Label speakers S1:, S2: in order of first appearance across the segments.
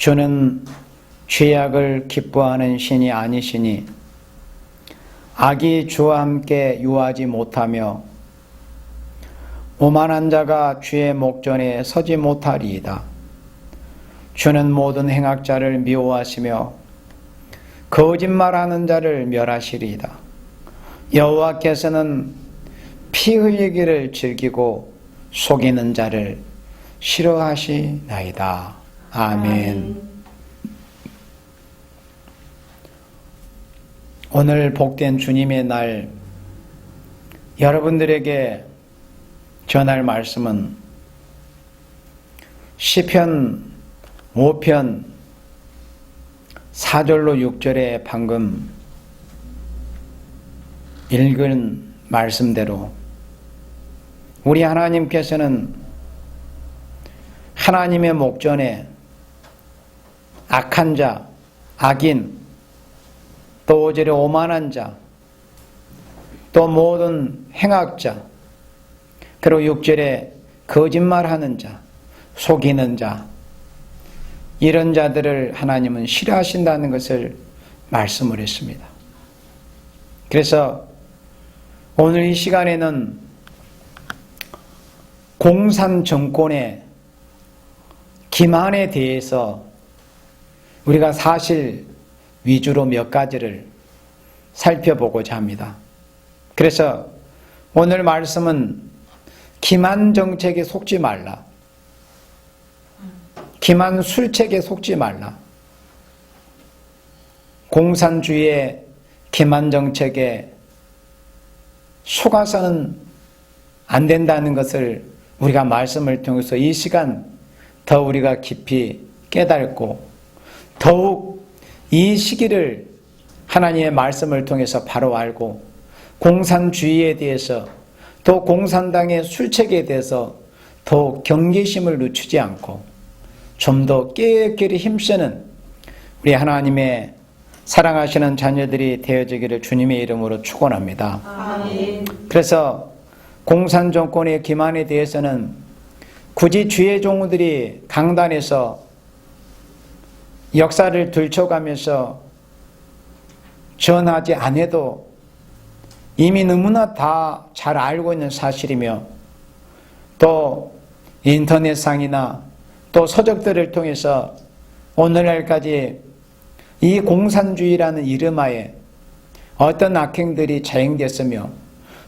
S1: 주는 죄악을 기뻐하는 신이 아니시니 악이 주와 함께 유하지 못하며 오만한 자가 주의 목전에 서지 못하리이다. 주는 모든 행악자를 미워하시며 거짓말하는 자를 멸하시리이다. 여호와께서는 피 흘리기를 즐기고 속이는 자를 싫어하시나이다. 아멘. 오늘 복된 주님의 날, 여러분들에게 전할 말씀은 시편 5편 4절로 6절에 방금 읽은 말씀대로 우리 하나님께서는 하나님의 목전에 악한 자, 악인, 또 5절에 오만한 자, 또 모든 행악자, 그리고 6절에 거짓말하는 자, 속이는 자, 이런 자들을 하나님은 싫어하신다는 것을 말씀을 했습니다. 그래서 오늘 이 시간에는 공산 정권의 기만에 대해서 우리가 사실 위주로 몇 가지를 살펴보고자 합니다. 그래서 오늘 말씀은 기만 정책에 속지 말라, 기만 술책에 속지 말라, 공산주의의 기만 정책에 속아서는 안 된다는 것을 우리가 말씀을 통해서 이 시간 더 우리가 깊이 깨닫고 더욱 이 시기를 하나님의 말씀을 통해서 바로 알고 공산주의에 대해서 또 공산당의 술책에 대해서 더욱 경계심을 늦추지 않고 좀 더 깨끗이 힘쓰는 우리 하나님의 사랑하시는 자녀들이 되어지기를 주님의 이름으로 축원합니다. 아멘. 그래서 공산정권의 기만에 대해서는 굳이 주의 종들이 강단에서 역사를 들춰가면서 전하지 않아도 이미 너무나 다 잘 알고 있는 사실이며 또 인터넷상이나 또 서적들을 통해서 오늘날까지 이 공산주의라는 이름하에 어떤 악행들이 자행됐으며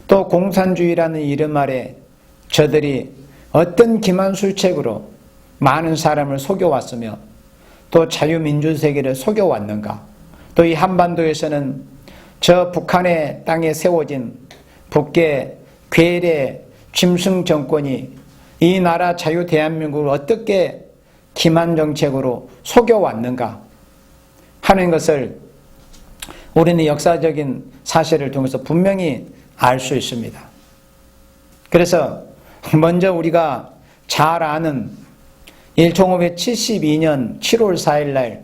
S1: 또 공산주의라는 이름 아래 저들이 어떤 기만술책으로 많은 사람을 속여왔으며 또 자유민주세계를 속여왔는가, 또 이 한반도에서는 저 북한의 땅에 세워진 북계 괴뢰 짐승 정권이 이 나라 자유 대한민국을 어떻게 기만정책으로 속여왔는가 하는 것을 우리는 역사적인 사실을 통해서 분명히 알 수 있습니다. 그래서 먼저 우리가 잘 아는 1572년 7월 4일 날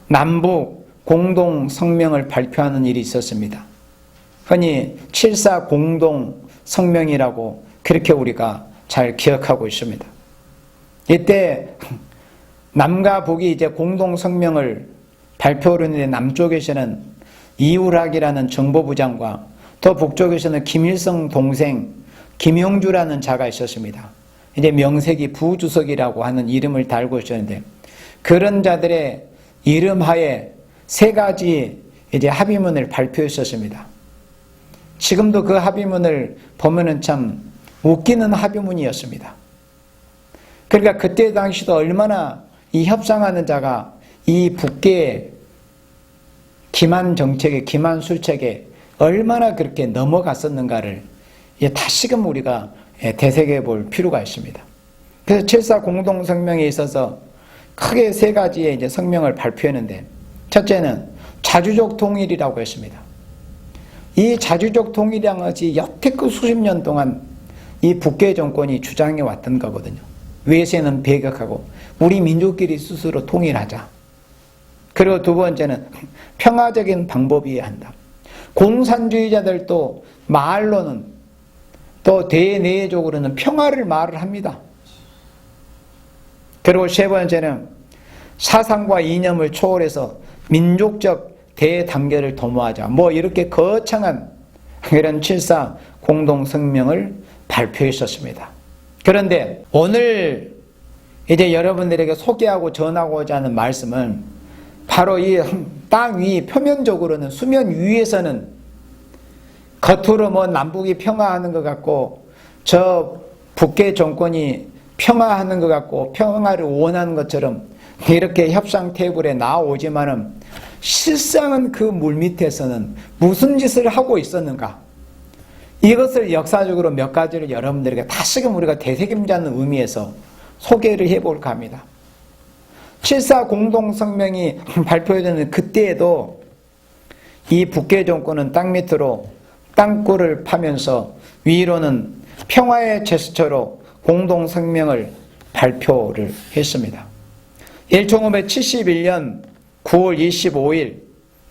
S1: 남북 공동성명을 발표하는 일이 있었습니다. 흔히 7.4 공동성명이라고 그렇게 우리가 잘 기억하고 있습니다. 이때 남과 북이 이제 공동성명을 발표를 했는데 남쪽에서는 이울학이라는 정보부장과 또 북쪽에서는 김일성 동생 김용주라는 자가 있었습니다. 이제 명색이 부주석이라고 하는 이름을 달고 있었는데 그런 자들의 이름하에 세 가지 이제 합의문을 발표했었습니다. 지금도 그 합의문을 보면은 참 웃기는 합의문이었습니다. 그러니까 그때 당시도 얼마나 이 협상하는 자가 이 북계의 기만 정책에, 기만 술책에 얼마나 그렇게 넘어갔었는가를 다시금 우리가 되새겨 볼 필요가 있습니다. 그래서 7.4 공동성명에 있어서 크게 세 가지의 이제 성명을 발표했는데, 첫째는 자주적 통일이라고 했습니다. 이 자주적 통일이라는 것이 여태껏 수십 년 동안 이 북계 정권이 주장해 왔던 거거든요. 외세는 배격하고 우리 민족끼리 스스로 통일하자. 그리고 두 번째는 평화적인 방법이어야 한다. 공산주의자들도 말로는 또 대내적으로는 평화를 말을 합니다. 그리고 세 번째는 사상과 이념을 초월해서 민족적 대단결을 도모하자. 뭐 이렇게 거창한 이런 7.4 공동성명을 발표했었습니다. 그런데 오늘 이제 여러분들에게 소개하고 전하고자 하는 말씀은 바로 이 땅 위 표면적으로는 수면 위에서는 겉으로 뭐 남북이 평화하는 것 같고 저 북괴 정권이 평화하는 것 같고 평화를 원하는 것처럼 이렇게 협상 테이블에 나오지만은 실상은 그 물밑에서는 무슨 짓을 하고 있었는가? 이것을 역사적으로 몇 가지를 여러분들에게 다시금 우리가 되새김자는 의미에서 소개를 해볼까 합니다. 7.4 공동성명이 발표되는 그때에도 이 북괴 정권은 땅 밑으로 땅굴을 파면서 위로는 평화의 제스처로 공동성명을 발표를 했습니다. 1571년 9월 25일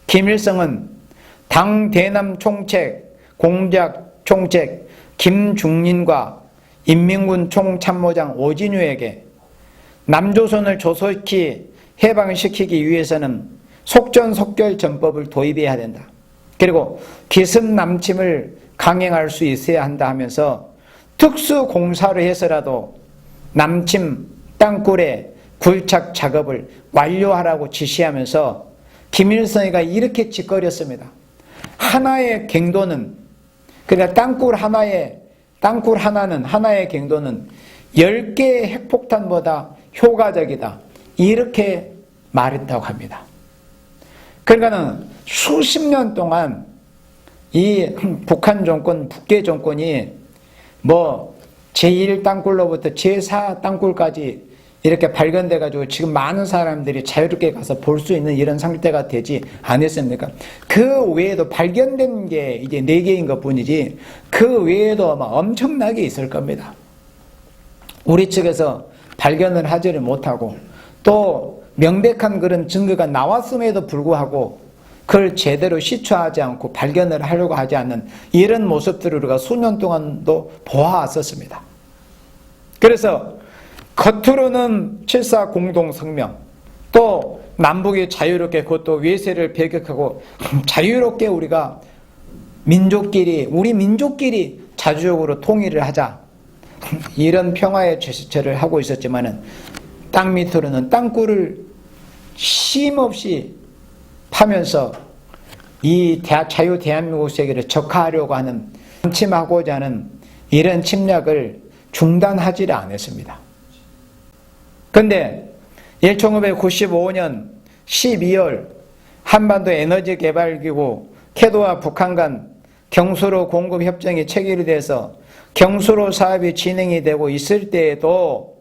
S1: 김일성은 당 대남 총책, 공작 총책 김중린과 인민군 총참모장 오진유에게 남조선을 조속히 해방시키기 위해서는 속전속결 전법을 도입해야 된다. 그리고 기습남침을 강행할 수 있어야 한다 하면서 특수공사를 해서라도 남침 땅굴의 굴착 작업을 완료하라고 지시하면서 김일성이가 이렇게 짓거렸습니다. 하나의 갱도는, 그러니까 땅굴 하나는 하나의 갱도는 10개의 핵폭탄보다 효과적이다. 이렇게 말했다고 합니다. 그러니까는 수십 년 동안 이 북한 정권, 북괴 정권이 뭐 제1 땅굴로부터 제4 땅굴까지 이렇게 발견돼가지고 지금 많은 사람들이 자유롭게 가서 볼 수 있는 이런 상태가 되지 않았습니까? 그 외에도 발견된 게 이제 4개인 것 뿐이지 그 외에도 아마 엄청나게 있을 겁니다. 우리 측에서 발견을 하지를 못하고 또 명백한 그런 증거가 나왔음에도 불구하고 그걸 제대로 시추하지 않고 발견을 하려고 하지 않는 이런 모습들을 우리가 수년 동안도 보아왔었습니다. 그래서 겉으로는 7.4 공동성명, 또 남북이 자유롭게 그것도 외세를 배격하고 자유롭게 우리가 우리 민족끼리 자주적으로 통일을 하자, 이런 평화의 제스처를 하고 있었지만은 땅 밑으로는 땅굴을 쉼없이 파면서 이 자유 대한민국 세계를 적화하려고 하는, 침하고자 하는 이런 침략을 중단하지를 않았습니다. 그런데 1995년 12월 한반도 에너지 개발기구 캐도와 북한 간 경수로 공급 협정이 체결이 돼서 경수로 사업이 진행이 되고 있을 때에도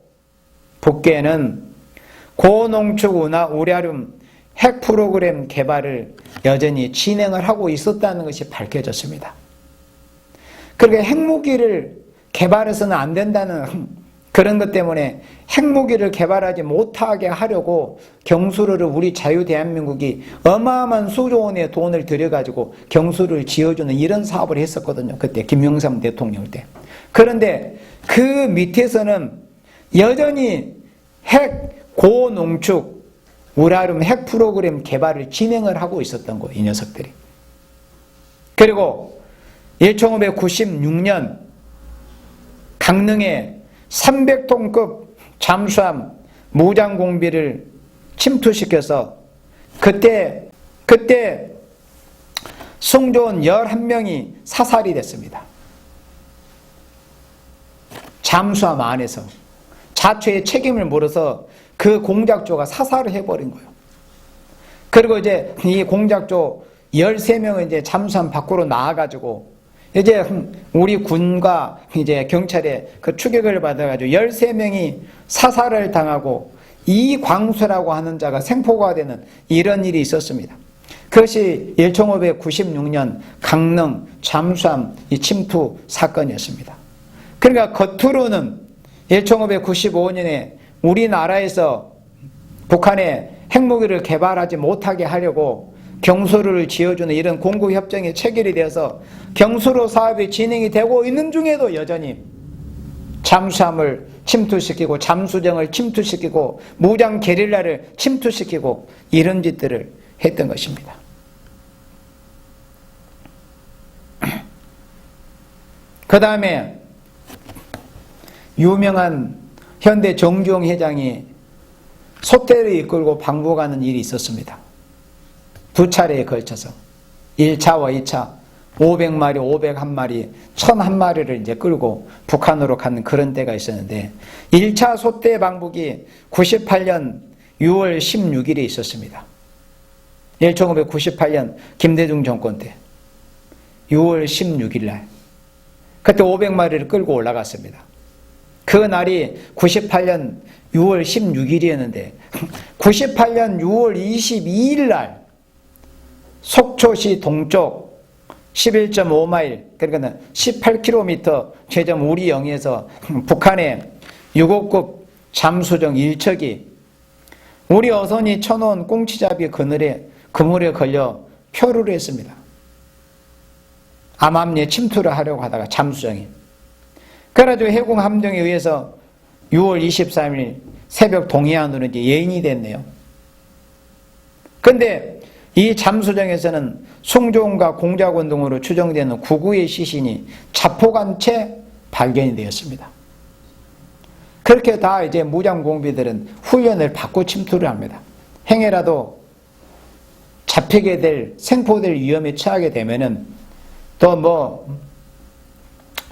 S1: 북괴는 고농축 우라륨 핵 프로그램 개발을 여전히 진행을 하고 있었다는 것이 밝혀졌습니다. 그러니까 핵무기를 개발해서는 안 된다는 그런 것 때문에 핵무기를 개발하지 못하게 하려고 경수로를 우리 자유 대한민국이 어마어마한 수조 원의 돈을 들여가지고 경수를 지어주는 이런 사업을 했었거든요. 그때 김영삼 대통령 때. 그런데 그 밑에서는 여전히 핵 고농축 우라륨 핵 프로그램 개발을 진행을 하고 있었던 거예요. 이 녀석들이. 그리고 1596년 강릉에 300톤급 잠수함 무장공비를 침투시켜서 그때 승조원 11명이 사살이 됐습니다. 잠수함 안에서 자초의 책임을 물어서 그 공작조가 사살을 해버린 거예요. 그리고 이제 이 공작조 13명은 이제 잠수함 밖으로 나와가지고 이제 우리 군과 이제 경찰에 그 추격을 받아가지고 13명이 사살을 당하고 이광수라고 하는 자가 생포가 되는 이런 일이 있었습니다. 그것이 1596년 강릉 잠수함 침투 사건이었습니다. 그러니까 겉으로는 1595년에 우리나라에서 북한에 핵무기를 개발하지 못하게 하려고 경수로를 지어주는 이런 공급협정이 체결이 되어서 경수로 사업이 진행이 되고 있는 중에도 여전히 잠수함을 침투시키고 잠수정을 침투시키고 무장 게릴라를 침투시키고 이런 짓들을 했던 것입니다. 그 다음에 유명한 현대 정주영 회장이 소떼를 이끌고 방북하는 일이 있었습니다. 두 차례에 걸쳐서 1차와 2차 500마리, 501마리, 1001마리를 이제 끌고 북한으로 가는 그런 때가 있었는데 1차 소떼 방북이 98년 6월 16일에 있었습니다. 1998년 김대중 정권 때 6월 16일 날 그때 500마리를 끌고 올라갔습니다. 그 날이 98년 6월 16일이었는데 98년 6월 22일 날 속초시 동쪽 11.5마일 그러니까 18km 최점 우리 영에서 북한의 6호급 잠수정 1척이 우리 어선이 쳐놓은 꽁치잡이 그물에 걸려 표류를 했습니다. 암암리에 침투를 하려고 하다가 잠수정이 그래가지고 해군 함정에 의해서 6월 23일 새벽 동해안으로 이제 예인이 됐네요. 근데 이 잠수정에서는 송조원과 공작원 등으로 추정되는 99의 시신이 자포간 채 발견이 되었습니다. 그렇게 다 이제 무장공비들은 훈련을 받고 침투를 합니다. 행여라도 잡히게 될 생포될 위험에 처하게 되면은 또 뭐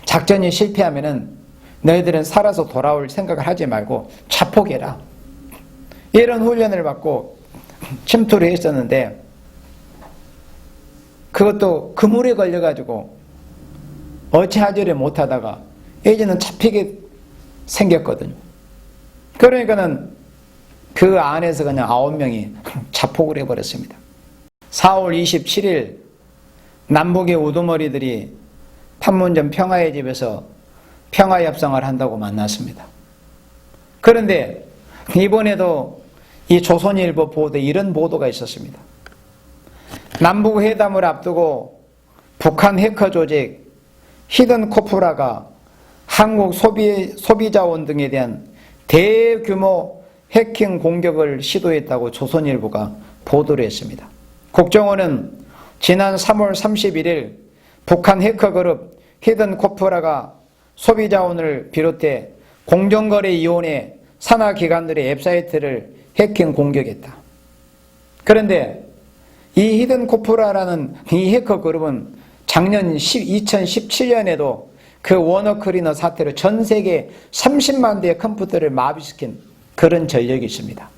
S1: 작전이 실패하면은 너희들은 살아서 돌아올 생각을 하지 말고 자폭해라. 이런 훈련을 받고 침투를 했었는데 그것도 그물에 걸려가지고 어찌하지를 못하다가 이제는 잡히게 생겼거든요. 그러니까는 그 안에서 그냥 9명이 자폭을 해버렸습니다. 4월 27일 남북의 우두머리들이 판문점 평화의 집에서 평화협상을 한다고 만났습니다. 그런데 이번에도 이 조선일보 보도에 이런 보도가 있었습니다. 남북회담을 앞두고 북한 해커 조직 히든코프라가 한국 소비자원 등에 대한 대규모 해킹 공격을 시도했다고 조선일보가 보도를 했습니다. 국정원은 지난 3월 31일 북한 해커그룹 히든코프라가 소비자원을 비롯해 공정거래위원회 산하기관들의 웹사이트를 해킹 공격했다. 그런데 이 히든코프라라는 이 해커그룹은 작년 2017년에도 그 워너클리너 사태로 전 세계 30만 대의 컴퓨터를 마비시킨 그런 전력이 있습니다.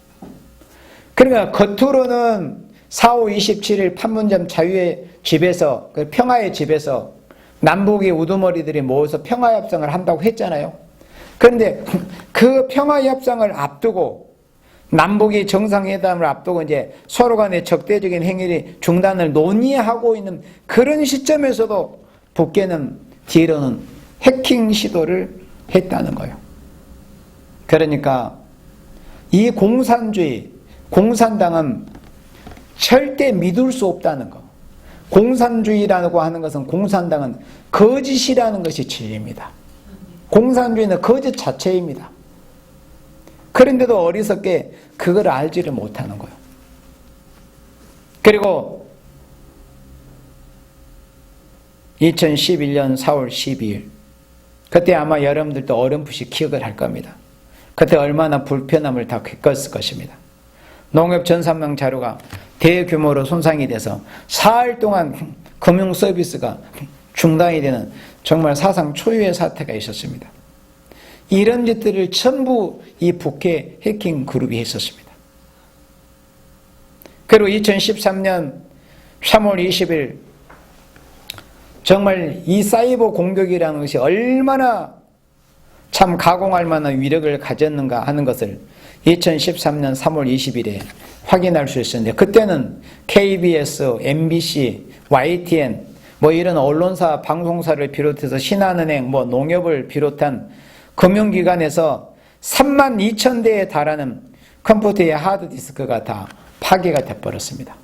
S1: 그러니까 겉으로는 4월 27일 판문점 자유의 집에서 그 평화의 집에서 남북의 우두머리들이 모여서 평화협상을 한다고 했잖아요. 그런데 그 평화협상을 앞두고 남북이 정상회담을 앞두고 이제 서로 간의 적대적인 행위 중단을 논의하고 있는 그런 시점에서도 북계는 뒤로는 해킹 시도를 했다는 거예요. 그러니까 이 공산주의, 공산당은 절대 믿을 수 없다는 거. 공산주의라고 하는 것은 공산당은 거짓이라는 것이 진리입니다. 공산주의는 거짓 자체입니다. 그런데도 어리석게 그걸 알지를 못하는 거예요. 그리고 2011년 4월 12일 그때 아마 여러분들도 어렴풋이 기억을 할 겁니다. 그때 얼마나 불편함을 다 겪었을 것입니다. 농협 전산망 자료가 대규모로 손상이 돼서 사흘 동안 금융 서비스가 중단이 되는 정말 사상 초유의 사태가 있었습니다. 이런 짓들을 전부 이 북해 해킹 그룹이 했었습니다. 그리고 2013년 3월 20일 정말 이 사이버 공격이라는 것이 얼마나 참 가공할 만한 위력을 가졌는가 하는 것을 2013년 3월 20일에 확인할 수 있었는데 그때는 KBS, MBC, YTN 뭐 이런 언론사, 방송사를 비롯해서 신한은행, 뭐 농협을 비롯한 금융기관에서 32,000대에 달하는 컴퓨터의 하드디스크가 다 파괴가 돼버렸습니다.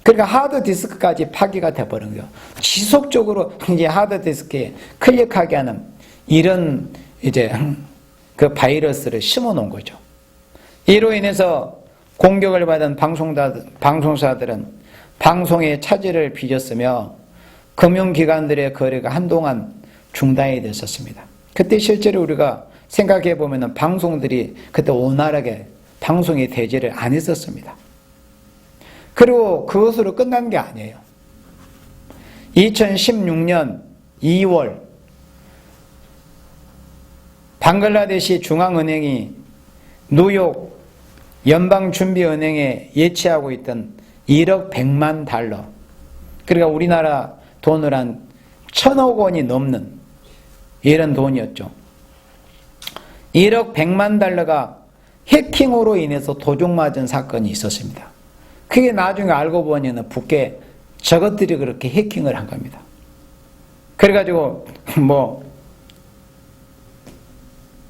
S1: 그러니까 하드디스크까지 파기가 돼버린 거예요. 지속적으로 이제 하드디스크에 클릭하게 하는 이런 이제 그 바이러스를 심어 놓은 거죠. 이로 인해서 공격을 받은 방송사들은 방송의 차질을 빚었으며 금융기관들의 거래가 한동안 중단이 됐었습니다. 그때 실제로 우리가 생각해 보면 방송들이 그때 원활하게 방송의 대제를 안 했었습니다. 그리고 그것으로 끝난 게 아니에요. 2016년 2월 방글라데시 중앙은행이 뉴욕 연방준비은행에 예치하고 있던 1억 100만 달러, 그러니까 우리나라 돈으로 한 1,000억 원이 넘는 이런 돈이었죠. 1억 100만 달러가 해킹으로 인해서 도둑맞은 사건이 있었습니다. 그게 나중에 알고 보니는 북계 저것들이 그렇게 해킹을 한 겁니다. 그래가지고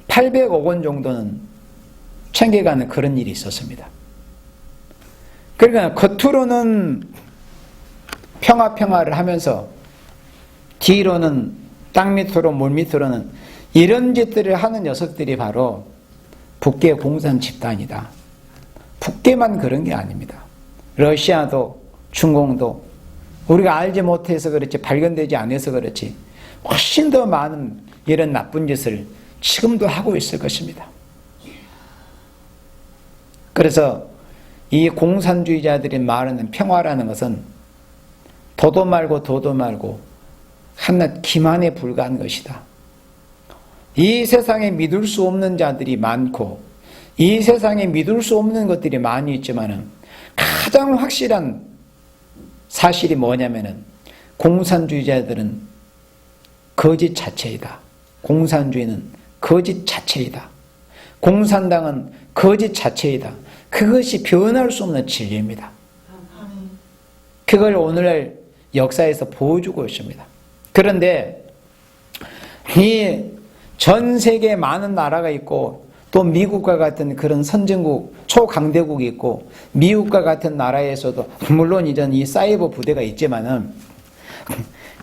S1: 800억 원 정도는 챙겨가는 그런 일이 있었습니다. 그러니까 겉으로는 평화를 하면서 뒤로는 땅 밑으로 물 밑으로는 이런 짓들을 하는 녀석들이 바로 북계 공산 집단이다. 북계만 그런 게 아닙니다. 러시아도 중공도 우리가 알지 못해서 그렇지, 발견되지 않아서 그렇지 훨씬 더 많은 이런 나쁜 짓을 지금도 하고 있을 것입니다. 그래서 이 공산주의자들이 말하는 평화라는 것은 도도 말고 한낱 기만에 불과한 것이다. 이 세상에 믿을 수 없는 자들이 많고 이 세상에 믿을 수 없는 것들이 많이 있지만 가장 확실한 사실이 뭐냐면은 공산주의자들은 거짓 자체이다. 공산주의는 거짓 자체이다. 공산당은 거짓 자체이다. 그것이 변할 수 없는 진리입니다. 그걸 오늘날 역사에서 보여주고 있습니다. 그런데 이 전 세계에 많은 나라가 있고 또 미국과 같은 그런 선진국, 초강대국이 있고 미국과 같은 나라에서도 물론 이전 이 사이버 부대가 있지만은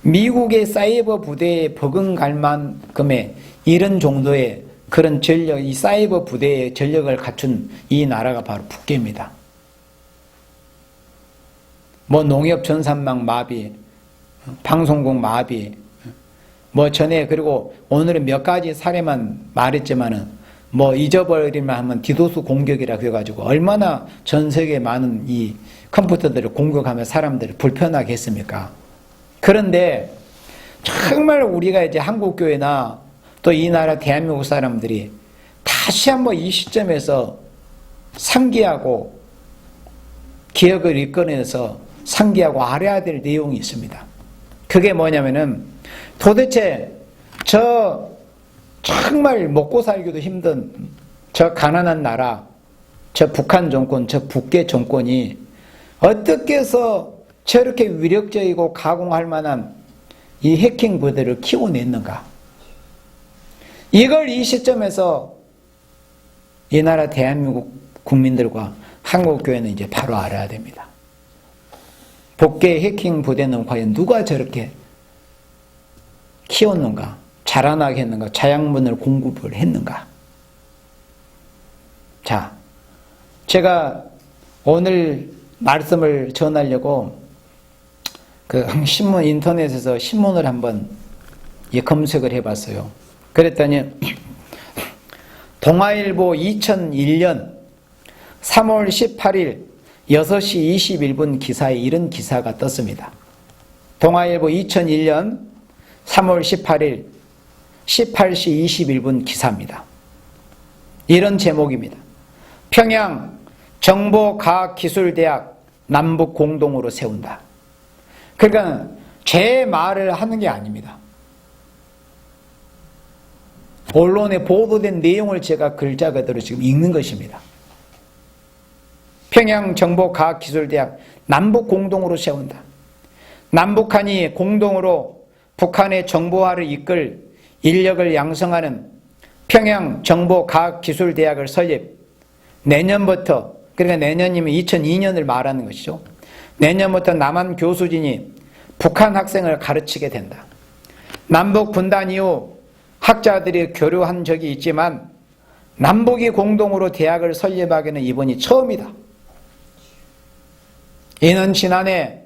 S1: 미국의 사이버 부대에 버금갈 만큼의 이런 정도의 그런 전력, 이 사이버 부대의 전력을 갖춘 이 나라가 바로 북계입니다. 농협 전산망 마비, 방송국 마비, 전에 그리고 오늘은 몇 가지 사례만 말했지만은 잊어버리면 하면 디도스 공격이라 그래가지고 얼마나 전 세계 많은 이 컴퓨터들을 공격하며 사람들을 불편하게 했습니까? 그런데 정말 우리가 이제 한국교회나 또 이 나라 대한민국 사람들이 다시 한번 이 시점에서 상기하고 기억을 이끌어내서 상기하고 알아야 될 내용이 있습니다. 그게 뭐냐면은 도대체 저 정말 먹고 살기도 힘든 저 가난한 나라, 저 북한 정권, 저 북계 정권이 어떻게 해서 저렇게 위력적이고 가공할 만한 이 해킹 부대를 키워냈는가? 이걸 이 시점에서 이 나라 대한민국 국민들과 한국교회는 이제 바로 알아야 됩니다. 북계 해킹 부대는 과연 누가 저렇게 키웠는가? 자라나게 했는가? 자양분을 공급을 했는가? 자, 제가 오늘 말씀을 전하려고 그 신문 인터넷에서 신문을 한번 검색을 해봤어요. 그랬더니 동아일보 2001년 3월 18일 6시 21분 기사에 이런 기사가 떴습니다. 동아일보 2001년 3월 18일 18시 21분 기사입니다. 이런 제목입니다. 평양 정보과학기술대학 남북 공동으로 세운다. 그러니까 제 말을 하는 게 아닙니다. 언론에 보도된 내용을 제가 글자 그대로 지금 읽는 것입니다. 평양 정보과학기술대학 남북 공동으로 세운다. 남북한이 공동으로 북한의 정보화를 이끌 인력을 양성하는 평양 정보과학기술대학을 설립, 내년부터, 그러니까 내년이면 2002년을 말하는 것이죠. 내년부터 남한 교수진이 북한 학생을 가르치게 된다. 남북 분단 이후 학자들이 교류한 적이 있지만 남북이 공동으로 대학을 설립하기는 이번이 처음이다. 이는 지난해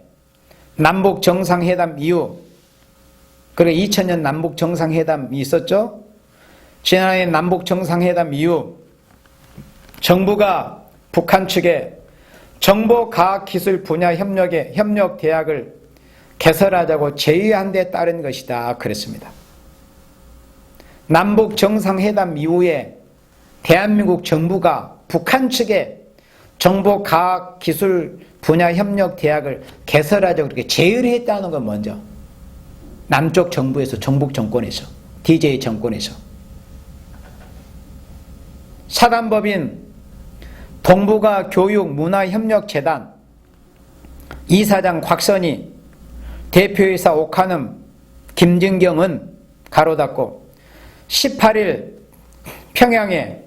S1: 남북 정상회담 이후, 그리고 2000년 남북 정상회담이 있었죠. 지난해 남북 정상회담 이후 정부가 북한 측에 정보과학기술 분야 협력 대학을 개설하자고 제의한 데 따른 것이다 그랬습니다. 남북 정상회담 이후에 대한민국 정부가 북한 측에 정보과학기술 분야 협력 대학을 개설하자고 그렇게 제의를 했다는 건 먼저 남쪽 정부에서, 정북 정권에서, DJ 정권에서. 사단법인 동북아 교육문화협력재단 이사장 곽선희, 대표이사 오카눔, 김진경은 가로 닫고 18일 평양에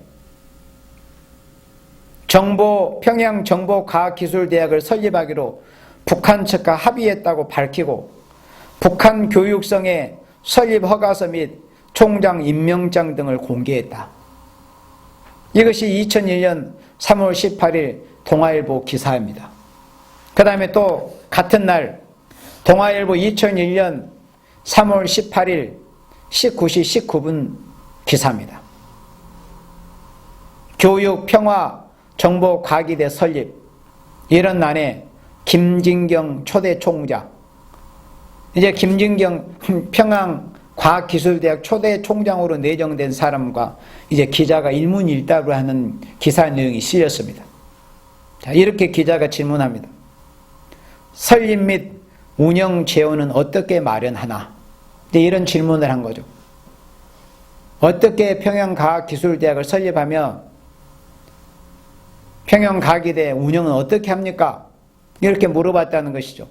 S1: 평양 정보과학기술대학을 설립하기로 북한 측과 합의했다고 밝히고 북한 교육성의 설립 허가서 및 총장 임명장 등을 공개했다. 이것이 2001년 3월 18일 동아일보 기사입니다. 그 다음에 또 같은 날 동아일보 2001년 3월 18일 19시 19분 기사입니다. 교육평화정보과기대 설립, 이런 날에 김진경 초대 총장, 이제 김진경 평양과학기술대학 초대 총장으로 내정된 사람과 이제 기자가 일문일답을 하는 기사 내용이 실렸습니다. 자, 이렇게 기자가 질문합니다. 설립 및 운영 재원은 어떻게 마련하나? 이런 질문을 한 거죠. 어떻게 평양과학기술대학을 설립하며 평양과기대 운영은 어떻게 합니까? 이렇게 물어봤다는 것이죠.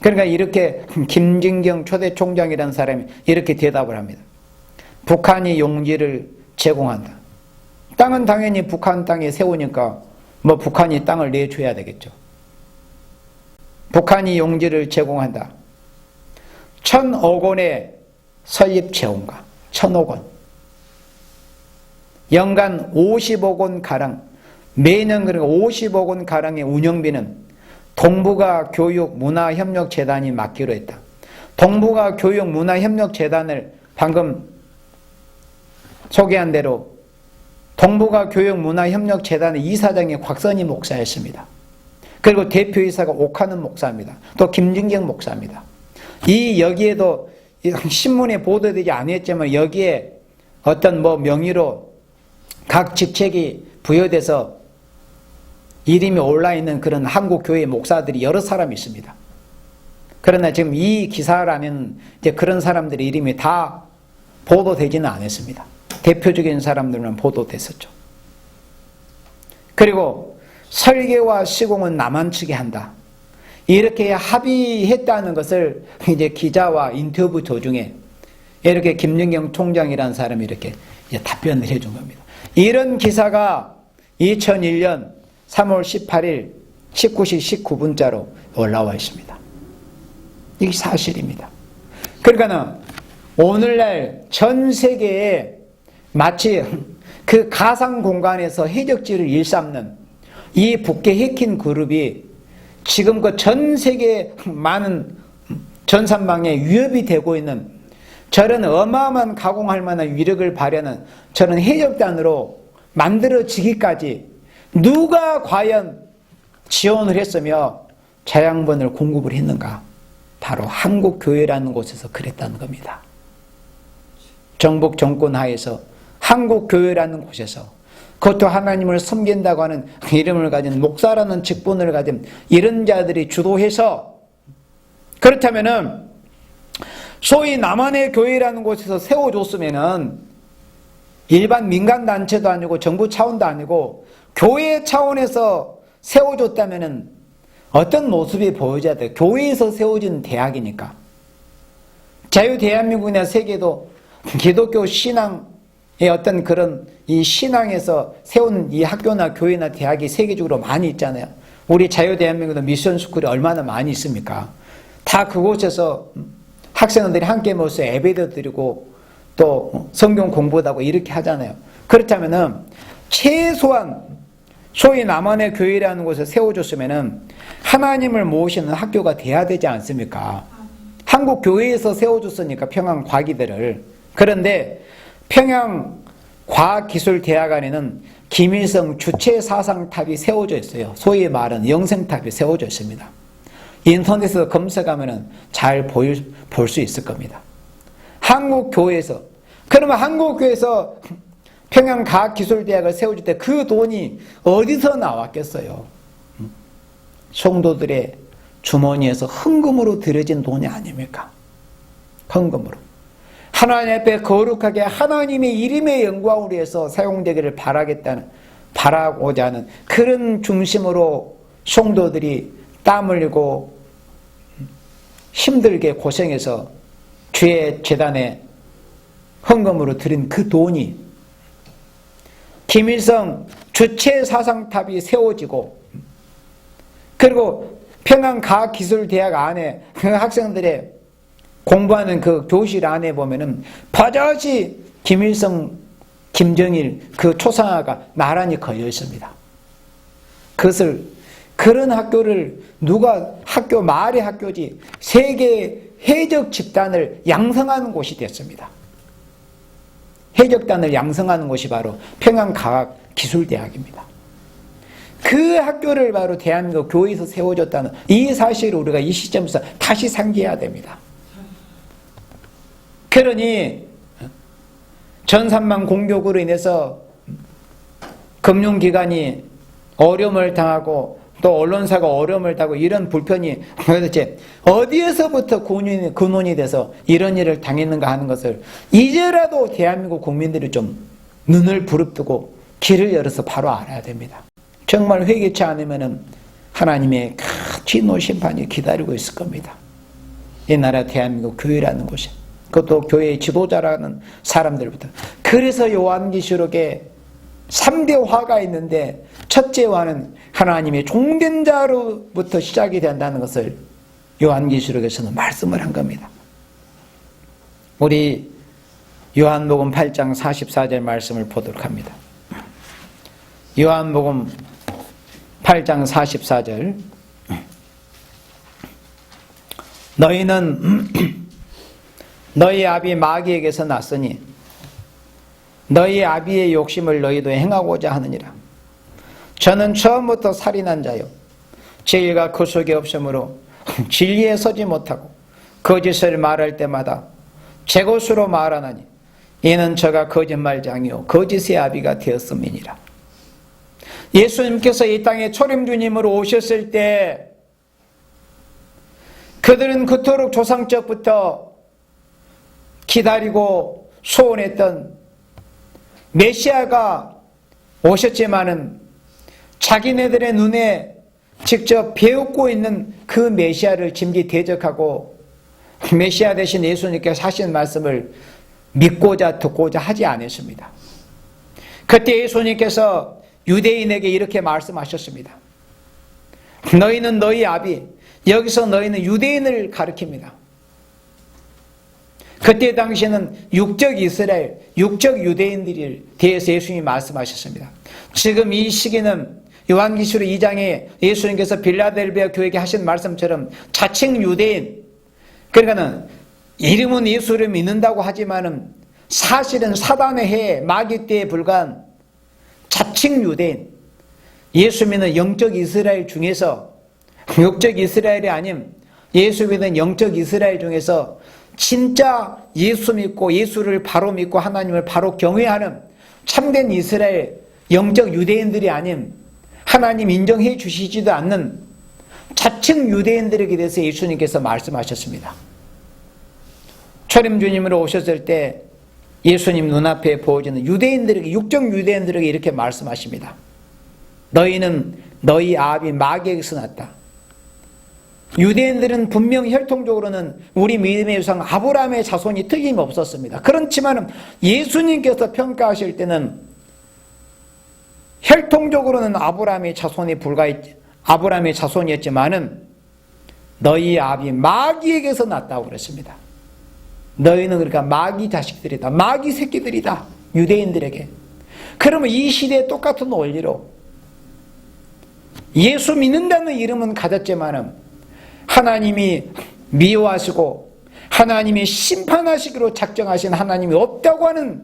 S1: 그러니까 이렇게 김진경 초대 총장이라는 사람이 이렇게 대답을 합니다. 북한이 용지를 제공한다. 땅은 당연히 북한 땅에 세우니까 뭐 북한이 땅을 내줘야 되겠죠. 북한이 용지를 제공한다. 1,000억 원의 설립 재원가, 1,000억 원. 연간 50억 원 가량, 매년 그러니까 50억 원 가량의 운영비는 동북아 교육문화협력재단이 맡기로 했다. 동북아 교육문화협력재단을 방금 소개한 대로 동북아 교육문화협력재단의 이사장이 곽선희 목사였습니다. 그리고 대표이사가 오카눔 목사입니다. 또 김진경 목사입니다. 여기에도 신문에 보도되지 않았지만 여기에 어떤 명의로 각 직책이 부여돼서 이름이 올라있는 그런 한국교회 목사들이 여러 사람이 있습니다. 그러나 지금 이 기사라면 이제 그런 사람들의 이름이 다 보도되지는 않았습니다. 대표적인 사람들만 보도됐었죠. 그리고 설계와 시공은 남한 측이 한다. 이렇게 합의했다는 것을 이제 기자와 인터뷰 도중에 이렇게 김진경 총장이라는 사람이 이렇게 답변을 해준 겁니다. 이런 기사가 2001년 3월 18일 19시 19분자로 올라와 있습니다. 이게 사실입니다. 그러니까는 오늘날 전 세계에 마치 그 가상 공간에서 해적지를 일삼는 이 북계 해킹 그룹이 지금껏 전 세계 많은 전산망에 위협이 되고 있는 저런 어마어마한 가공할 만한 위력을 발휘하는 저런 해적단으로 만들어지기까지 누가 과연 지원을 했으며 자양분을 공급을 했는가? 바로 한국교회라는 곳에서 그랬다는 겁니다. 정복 정권 하에서 한국교회라는 곳에서, 그것도 하나님을 섬긴다고 하는 이름을 가진 목사라는 직분을 가진 이런 자들이 주도해서, 그렇다면은 소위 남한의 교회라는 곳에서 세워줬으면은 일반 민간단체도 아니고 정부 차원도 아니고 교회 차원에서 세워줬다면은 어떤 모습이 보여져야 돼요? 교회에서 세워진 대학이니까. 자유대한민국이나 세계도 기독교 신앙의 어떤 그런 이 신앙에서 세운 이 학교나 교회나 대학이 세계적으로 많이 있잖아요. 우리 자유대한민국도 미션 스쿨이 얼마나 많이 있습니까? 다 그곳에서 학생들이 함께 모여서 예배도 드리고 또 성경 공부도 하고 이렇게 하잖아요. 그렇다면은 최소한 소위 남한의 교회라는 곳에 세워줬으면은 하나님을 모시는 학교가 돼야 되지 않습니까? 한국 교회에서 세워줬으니까 평양 과기들을. 그런데 평양 과학기술대학원에는 김일성 주체사상탑이 세워져 있어요. 소위 말하는 영생탑이 세워져 있습니다. 인터넷에서 검색하면 잘 볼 수 있을 겁니다. 한국교회에서, 그러면 한국교회에서 평양과학기술대학을 세워줄 때 그 돈이 어디서 나왔겠어요? 성도들의 주머니에서 헌금으로 들여진 돈이 아닙니까? 헌금으로. 하나님 앞에 거룩하게 하나님의 이름의 영광을 위해서 사용되기를 바라고자 하는 그런 중심으로 성도들이 땀 흘리고 힘들게 고생해서 주의 재단에 헌금으로 드린 그 돈이 김일성 주체사상탑이 세워지고, 그리고 평양과학기술대학 안에 그 학생들의 공부하는 그 교실 안에 보면은 버젓이 김일성, 김정일 그 초상화가 나란히 걸려 있습니다. 그런 학교를 누가 말의 학교지 세계 해적 집단을 양성하는 곳이 됐습니다. 해적단을 양성하는 곳이 바로 평양과학기술대학입니다. 그 학교를 바로 대한민국 교회에서 세워졌다는 이 사실을 우리가 이 시점에서 다시 상기해야 됩니다. 그러니 전산망 공격으로 인해서 금융기관이 어려움을 당하고 또 언론사가 어려움을 당하고 이런 불편이 도대체 어디에서부터 근원이 돼서 이런 일을 당했는가 하는 것을 이제라도 대한민국 국민들이 좀 눈을 부릅뜨고 길을 열어서 바로 알아야 됩니다. 정말 회개치 않으면 하나님의 큰 진노 심판이 기다리고 있을 겁니다. 이 나라 대한민국 교회라는 곳에, 그것도 교회의 지도자라는 사람들부터. 그래서 요한계시록에 3대 화가 있는데 첫째 화는 하나님의 종된 자로부터 시작이 된다는 것을 요한계시록에서는 말씀을 한 겁니다. 우리 요한복음 8장 44절 말씀을 보도록 합니다. 요한복음 8장 44절. 너희는 너희 아비 마귀에게서 났으니 너희 아비의 욕심을 너희도 행하고자 하느니라. 저는 처음부터 살인한 자요 진리가 그 속에 없으므로 진리에 서지 못하고 거짓을 말할 때마다 제 것으로 말하나니 이는 저가 거짓말장이요 거짓의 아비가 되었음이니라. 예수님께서 이 땅에 초림주님으로 오셨을 때 그들은 그토록 조상적부터 기다리고 소원했던 메시아가 오셨지만은 자기네들의 눈에 직접 배우고 있는 그 메시아를 짐기 대적하고 메시아 대신 예수님께서 하신 말씀을 믿고자 듣고자 하지 않았습니다. 그때 예수님께서 유대인에게 이렇게 말씀하셨습니다. 너희는 너희 아비, 여기서 너희는 유대인을 가리킵니다. 그때 당시에는 육적 이스라엘, 육적 유대인들에 대해서 예수님이 말씀하셨습니다. 지금 이 시기는 요한계시록 2장에 예수님께서 빌라델비아 교회에게 하신 말씀처럼 자칭 유대인, 그러니까는 이름은 예수를 믿는다고 하지만은 사실은 사단의 해, 마귀 때에 불과한 자칭 유대인, 예수 믿는 영적 이스라엘 중에서, 육적 이스라엘이 아닌 예수 믿는 영적 이스라엘 중에서 진짜 예수 믿고 예수를 바로 믿고 하나님을 바로 경외하는 참된 이스라엘 영적 유대인들이 아닌 하나님 인정해 주시지도 않는 자칭 유대인들에게 대해서 예수님께서 말씀하셨습니다. 초림주님으로 오셨을 때 예수님 눈앞에 보여지는 유대인들에게, 육적 유대인들에게 이렇게 말씀하십니다. 너희는 너희 아비 마귀에게서 났다. 유대인들은 분명 혈통적으로는 우리 믿음의 유상 아브라함의 자손이 틀림없었습니다. 그렇지만 예수님께서 평가하실 때는 혈통적으로는 아브라함의 자손이 불과했지 아브라함의 자손이었지만은 너희 아비 마귀에게서 났다고 그랬습니다. 너희는 그러니까 마귀 자식들이다. 마귀 새끼들이다. 유대인들에게. 그러면 이 시대에 똑같은 원리로 예수 믿는다는 이름은 가졌지만은 하나님이 미워하시고 하나님이 심판하시기로 작정하신 하나님이 없다고 하는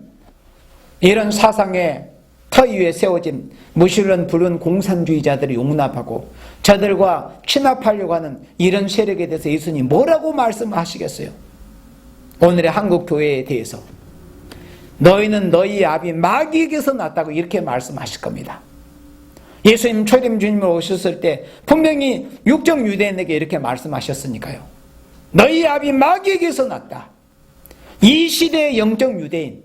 S1: 이런 사상에 터 위에 세워진 무신론 붉은 공산주의자들을 용납하고 저들과 친합하려고 하는 이런 세력에 대해서 예수님이 뭐라고 말씀하시겠어요? 오늘의 한국 교회에 대해서 너희는 너희 아비 마귀에게서 났다고 이렇게 말씀하실 겁니다. 예수님 초림 주님으로 오셨을 때 분명히 육정 유대인에게 이렇게 말씀하셨으니까요. 너희 아비 마귀에게서 났다. 이 시대의 영적 유대인,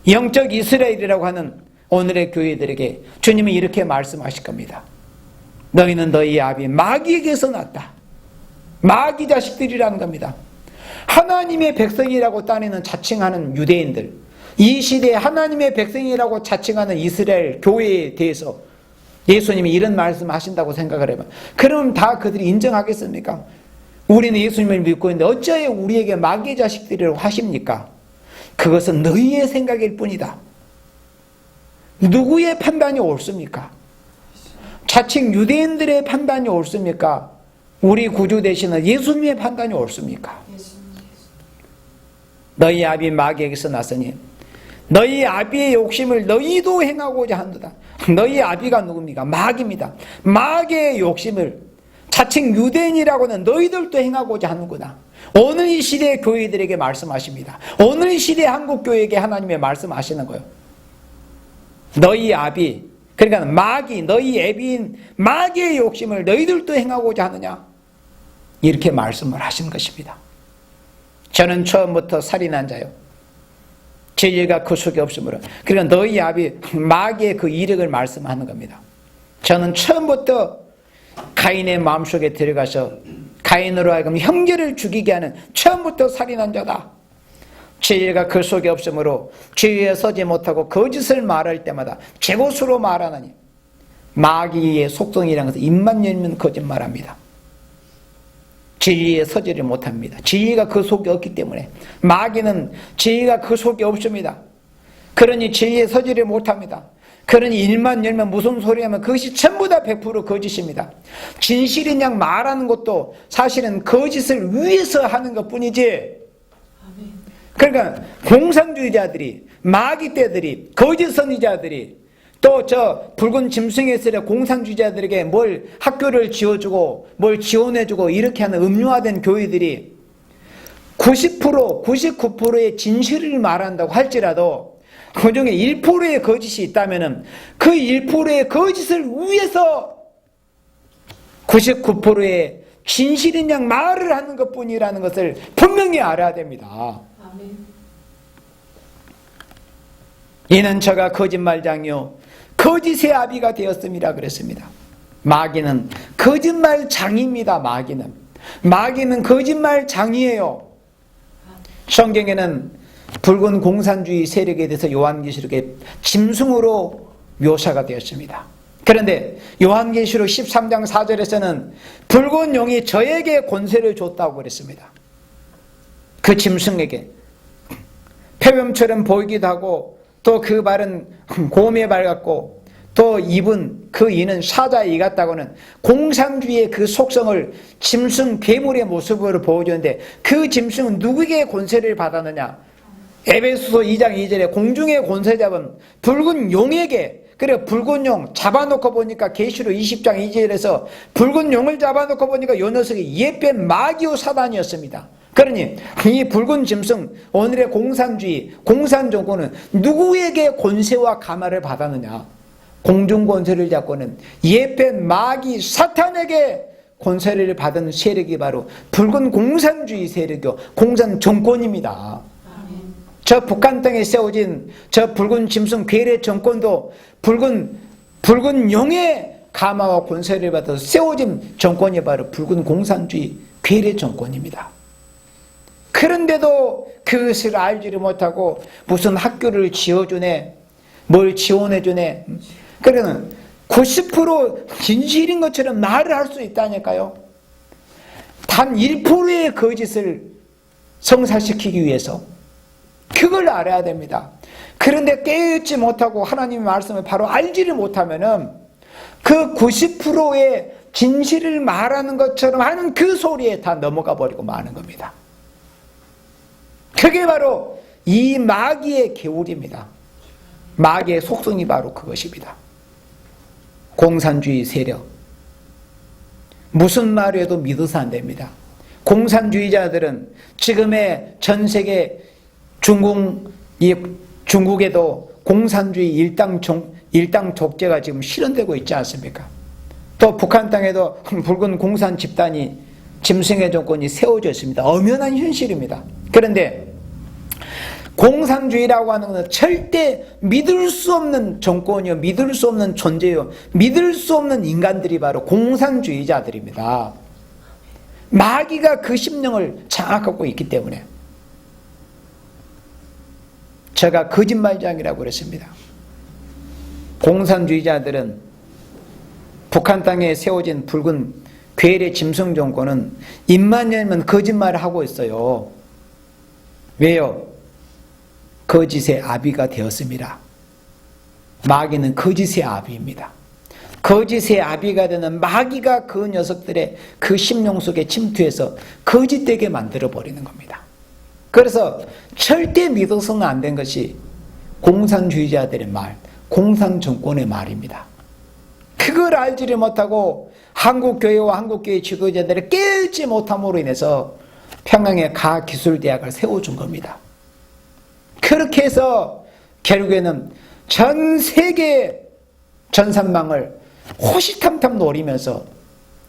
S1: 영적 이스라엘이라고 하는 오늘의 교회들에게 주님이 이렇게 말씀하실 겁니다. 너희는 너희 아비 마귀에게서 났다. 마귀 자식들이라는 겁니다. 하나님의 백성이라고 따내는 자칭하는 유대인들, 이 시대에 하나님의 백성이라고 자칭하는 이스라엘 교회에 대해서 예수님이 이런 말씀하신다고 생각을 해봐. 그럼 다 그들이 인정하겠습니까? 우리는 예수님을 믿고 있는데 어찌하여 우리에게 마귀 자식들이라고 하십니까? 그것은 너희의 생각일 뿐이다. 누구의 판단이 옳습니까? 자칭 유대인들의 판단이 옳습니까? 우리 구주 되시는 예수님의 판단이 옳습니까? 너희 아비 마귀에게서 났으니 너희 아비의 욕심을 너희도 행하고자 한다. 너희 아비가 누굽니까? 마귀입니다. 마귀의 욕심을 자칭 유대인이라고는 너희들도 행하고자 하는구나. 오늘 이 시대의 교회들에게 말씀하십니다. 오늘 이 시대의 한국교회에게 하나님의 말씀하시는 거예요. 너희 아비, 그러니까 마귀, 너희 애비인 마귀의 욕심을 너희들도 행하고자 하느냐? 이렇게 말씀을 하신 것입니다. 저는 처음부터 살인한 자요. 진리가 그 속에 없으므로. 그러니까 너희 아비 마귀의 그 이력을 말씀하는 겁니다. 저는 처음부터 가인의 마음속에 들어가서 가인으로 하여금 형제를 죽이게 하는 처음부터 살인한 자다. 진리가 그 속에 없으므로 지위에 서지 못하고 거짓을 말할 때마다 제것으로 말하나니 마귀의 속성이라는 것은 입만 열면 거짓말합니다. 진리에 서지를 못합니다. 진리가 그 속에 없기 때문에 마귀는 진리가 그 속에 없습니다. 그러니 진리에 서지를 못합니다. 그러니 일만 열면 무슨 소리하면 그것이 전부 다 100% 거짓입니다. 진실인 양 말하는 것도 사실은 거짓을 위해서 하는 것뿐이지. 그러니까 공산주의자들이, 마귀떼들이, 거짓 선지자들이 또 저 붉은 짐승에서의 공산주의자들에게 뭘 학교를 지어주고 뭘 지원해주고 이렇게 하는 음료화된 교회들이 90%, 99%의 진실을 말한다고 할지라도 그 중에 1%의 거짓이 있다면 그 1%의 거짓을 위해서 99%의 진실인 양 말을 하는 것뿐이라는 것을 분명히 알아야 됩니다. 이는 저가 거짓말장이요 거짓의 아비가 되었음이라 그랬습니다. 마귀는 거짓말장입니다. 마귀는 거짓말장이에요. 성경에는 붉은 공산주의 세력에 대해서 요한계시록에 짐승으로 묘사가 되었습니다. 그런데 요한계시록 13장 4절에서는 붉은 용이 저에게 권세를 줬다고 그랬습니다. 그 짐승에게 폐렴처럼 보이기도 하고 또 그 발은 곰의 발 같고 또 입은 그 이는 사자의 이 같다고는 공산주의의 그 속성을 짐승 괴물의 모습으로 보여주는데 그 짐승은 누구에게 권세를 받았느냐? 에베소서 2장 2절에 공중의 권세 잡은 붉은 용에게, 그래 붉은 용 잡아놓고 보니까 계시록 20장 2절에서 붉은 용을 잡아놓고 보니까 요 녀석이 옛뱀 마귀오 사단이었습니다. 그러니 이 붉은 짐승, 오늘의 공산주의, 공산정권은 누구에게 권세와 가마를 받았느냐? 공중 권세를 잡고는 옛뱀 마귀 사탄에게 권세를 받은 세력이 바로 붉은 공산주의 세력이요 공산정권입니다. 저 북한 땅에 세워진 저 붉은 짐승 괴뢰 정권도 붉은 용의 가마와 권세를 받아서 세워진 정권이 바로 붉은 공산주의 괴뢰 정권입니다. 그런데도 그것을 알지를 못하고 무슨 학교를 지어주네, 뭘 지원해주네. 그러는 90% 진실인 것처럼 말을 할 수 있다니까요. 단 1%의 거짓을 성사시키기 위해서 그걸 알아야 됩니다. 그런데 깨닫지 못하고 하나님의 말씀을 바로 알지를 못하면은 그 90%의 진실을 말하는 것처럼 하는 그 소리에 다 넘어가 버리고 마는 겁니다. 그게 바로 이 마귀의 계율입니다. 마귀의 속성이 바로 그것입니다. 공산주의 세력. 무슨 말을 해도 믿어서 안 됩니다. 공산주의자들은 지금의 전 세계 중국에도 공산주의 일당 독재가 지금 실현되고 있지 않습니까? 또 북한 땅에도 붉은 공산 집단이 짐승의 정권이 세워져 있습니다. 엄연한 현실입니다. 그런데 공산주의라고 하는 것은 절대 믿을 수 없는 정권이요, 믿을 수 없는 존재요, 믿을 수 없는 인간들이 바로 공산주의자들입니다. 마귀가 그 심령을 장악하고 있기 때문에 제가 거짓말장이라고 그랬습니다. 공산주의자들은 북한 땅에 세워진 붉은 괴뢰 짐승 정권은 입만 열면 거짓말을 하고 있어요. 왜요? 거짓의 아비가 되었습니다. 마귀는 거짓의 아비입니다. 거짓의 아비가 되는 마귀가 그 녀석들의 그 심령 속에 침투해서 거짓되게 만들어버리는 겁니다. 그래서 절대 믿어서는 안 된 것이 공산주의자들의 말, 공산정권의 말입니다. 그걸 알지를 못하고 한국교회와 한국교회 지도자들을 깨닫지 못함으로 인해서 평양에 가기술대학을 세워준 겁니다. 그렇게 해서 결국에는 전 세계 전산망을 호시탐탐 노리면서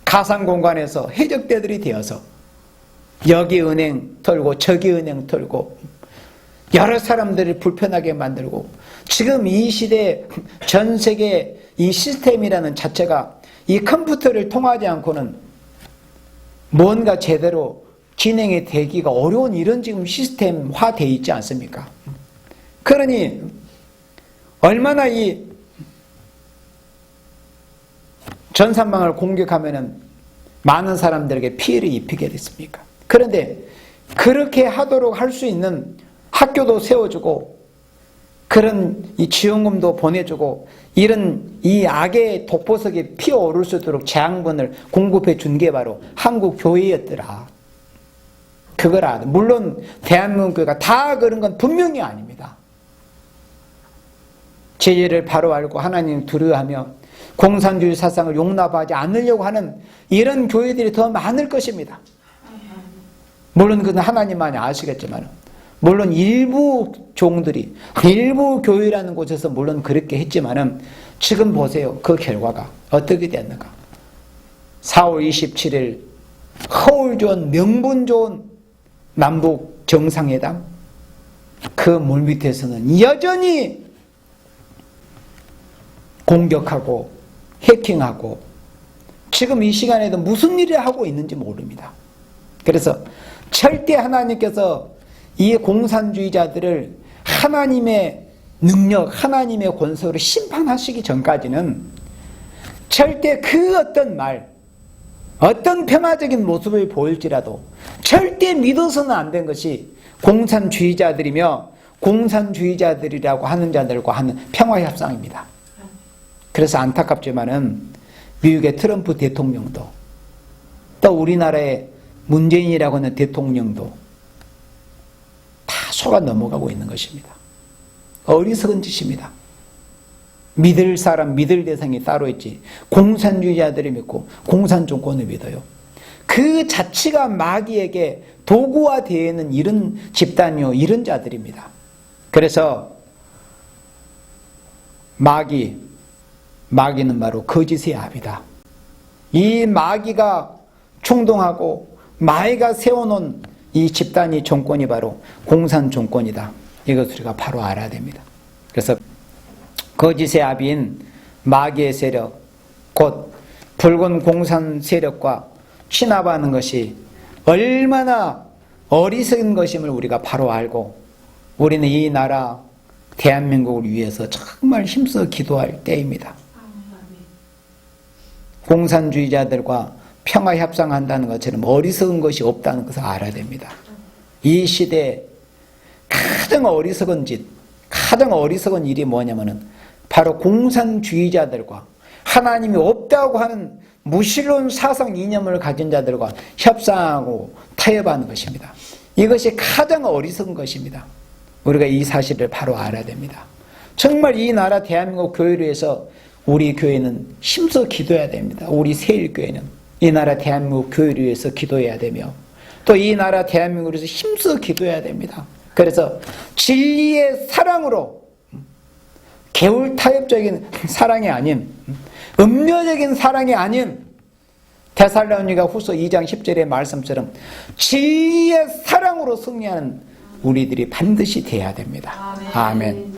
S1: 가상공간에서 해적대들이 되어서 여기 은행 털고 저기 은행 털고 여러 사람들을 불편하게 만들고 지금 이 시대 전 세계 이 시스템이라는 자체가 이 컴퓨터를 통하지 않고는 뭔가 제대로 진행이 되기가 어려운 이런 지금 시스템화 되어 있지 않습니까? 그러니 얼마나 이 전산망을 공격하면은 많은 사람들에게 피해를 입히게 됐습니까? 그런데 그렇게 하도록 할 수 있는 학교도 세워주고 그런 이 지원금도 보내주고 이런 이 악의 독보석에 피어오를 수 있도록 재앙분을 공급해 준 게 바로 한국 교회였더라. 그걸 알아. 물론 대한민국 교회가 다 그런 건 분명히 아닙니다. 진리를 바로 알고 하나님 두려워하며 공산주의 사상을 용납하지 않으려고 하는 이런 교회들이 더 많을 것입니다. 물론 그건 하나님만이 아시겠지만 물론 일부 종들이 일부 교회라는 곳에서 물론 그렇게 했지만은 지금 보세요. 그 결과가 어떻게 됐는가. 4월 27일 허울 좋은 명분 좋은 남북 정상회담 그 물밑에서는 여전히 공격하고 해킹하고 지금 이 시간에도 무슨 일을 하고 있는지 모릅니다. 그래서 절대 하나님께서 이 공산주의자들을 하나님의 능력, 하나님의 권세로 심판하시기 전까지는 절대 그 어떤 말, 어떤 평화적인 모습을 보일지라도 절대 믿어서는 안 된 것이 공산주의자들이며 공산주의자들이라고 하는 자들과 하는 평화협상입니다. 그래서 안타깝지만은 미국의 트럼프 대통령도 또 우리나라의 문재인이라고 하는 대통령도 다 속아 넘어가고 있는 것입니다. 어리석은 짓입니다. 믿을 사람, 믿을 대상이 따로 있지 공산주의자들이 믿고 공산정권을 믿어요. 그 자체가 마귀에게 도구화되어 있는 이런 집단이요, 이런 자들입니다. 그래서 마귀는 바로 거짓의 아비다. 이 마귀가 충동하고 마귀가 세워놓은 이 집단이 정권이 바로 공산 정권이다. 이것을 우리가 바로 알아야 됩니다. 그래서 거짓의 아비인 마귀의 세력, 곧 붉은 공산 세력과 친합하는 것이 얼마나 어리석은 것임을 우리가 바로 알고 우리는 이 나라 대한민국을 위해서 정말 힘써 기도할 때입니다. 공산주의자들과 평화 협상한다는 것처럼 어리석은 것이 없다는 것을 알아야 됩니다. 이 시대에 가장 어리석은 짓, 가장 어리석은 일이 뭐냐면은 바로 공산주의자들과 하나님이 없다고 하는 무신론 사상 이념을 가진 자들과 협상하고 타협하는 것입니다. 이것이 가장 어리석은 것입니다. 우리가 이 사실을 바로 알아야 됩니다. 정말 이 나라 대한민국 교회를 위해서 우리 교회는 힘써 기도해야 됩니다. 우리 세일교회는 이 나라 대한민국 교회를 위해서 기도해야 되며 또 이 나라 대한민국을 위해서 힘써 기도해야 됩니다. 그래서 진리의 사랑으로 개울타협적인 사랑이 아닌 음료적인 사랑이 아닌 데살로니가 후서 2장 10절의 말씀처럼 진리의 사랑으로 승리하는 우리들이 반드시 돼야 됩니다. 아멘.